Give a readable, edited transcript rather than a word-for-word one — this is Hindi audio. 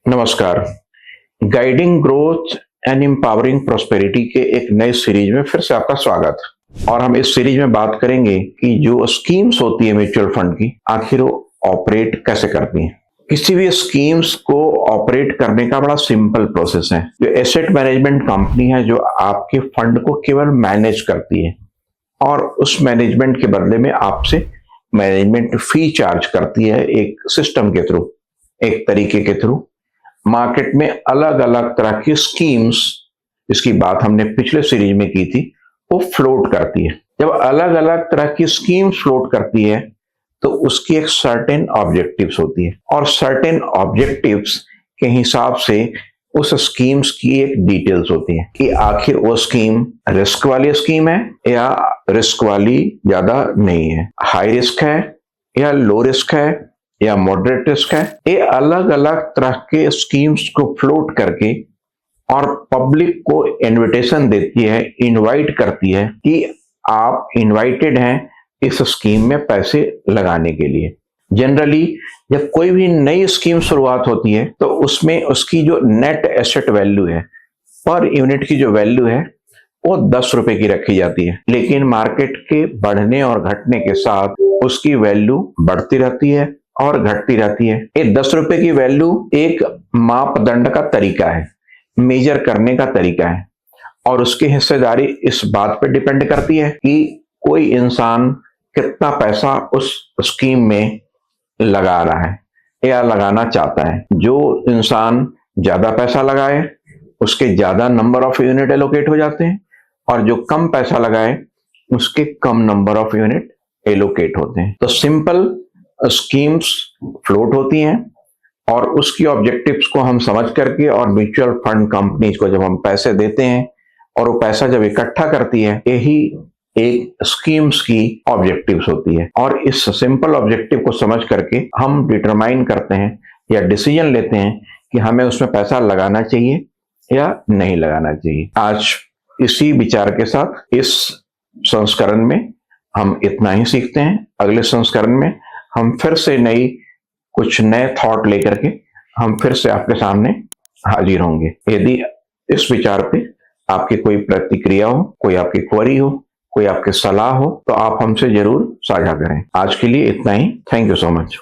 नमस्कार। Guiding growth and empowering prosperity के एक नए सीरीज में फिर से आपका स्वागत है। और हम इस सीरीज में बात करेंगे कि जो स्कीम्स होती है म्यूचुअल फंड की, आखिर वो ऑपरेट कैसे करती हैं। किसी भी स्कीम्स को ऑपरेट करने का बड़ा सिंपल प्रोसेस है। जो एसेट मैनेजमेंट कंपनी है जो आपके फंड को केवल मैनेज करती है और उस मैनेजमेंट के बदले में आपसे मैनेजमेंट फी चार्ज करती है एक सिस्टम के थ्रू, एक तरीके के थ्रू। मार्केट में अलग अलग तरह की स्कीम्स, इसकी बात हमने पिछले सीरीज में की थी, वो फ्लोट करती है। जब अलग अलग तरह की स्कीम्स फ्लोट करती है तो उसकी एक सर्टेन ऑब्जेक्टिव्स होती है और सर्टेन ऑब्जेक्टिव्स के हिसाब से उस स्कीम्स की एक डिटेल्स होती है कि आखिर वो स्कीम रिस्क वाली स्कीम है या रिस्क वाली ज्यादा नहीं है, हाई रिस्क है या लो रिस्क है या मॉडरेट रिस्क है। ये अलग अलग तरह के स्कीम्स को फ्लोट करके और पब्लिक को इनविटेशन देती है, इनवाइट करती है कि आप इनवाइटेड हैं इस स्कीम में पैसे लगाने के लिए। जनरली जब कोई भी नई स्कीम शुरुआत होती है तो उसमें उसकी जो नेट एसेट वैल्यू है, पर यूनिट की जो वैल्यू है, वो 10 रुपए की रखी जाती है। लेकिन मार्केट के बढ़ने और घटने के साथ उसकी वैल्यू बढ़ती रहती है और घटती रहती है। ये 10 रुपए की वैल्यू एक मापदंड का तरीका है, मेजर करने का तरीका है, और उसकी हिस्सेदारी इस बात पर डिपेंड करती है कि कोई इंसान कितना पैसा उस स्कीम में लगा रहा है या लगाना चाहता है। जो इंसान ज्यादा पैसा लगाए उसके ज्यादा नंबर ऑफ यूनिट एलोकेट हो जाते हैं और जो कम पैसा लगाए उसके कम नंबर ऑफ यूनिट एलोकेट होते हैं। तो सिंपल स्कीम्स फ्लोट होती हैं और उसकी ऑब्जेक्टिव्स को हम समझ करके, और म्यूचुअल फंड कंपनीज को जब हम पैसे देते हैं और वो पैसा जब इकट्ठा करती है, यही एक स्कीम्स की ऑब्जेक्टिव्स होती है। और इस सिंपल ऑब्जेक्टिव को समझ करके हम डिटरमाइन करते हैं या डिसीजन लेते हैं कि हमें उसमें पैसा लगाना चाहिए या नहीं लगाना चाहिए। आज इसी विचार के साथ इस संस्करण में हम इतना ही सीखते हैं। अगले संस्करण में हम फिर से कुछ नए थॉट लेकर के हम फिर से आपके सामने हाजिर होंगे। यदि इस विचार पे आपकी कोई प्रतिक्रिया हो, कोई आपकी क्वेरी हो, कोई आपकी सलाह हो, तो आप हमसे जरूर साझा करें। आज के लिए इतना ही। Thank you so much.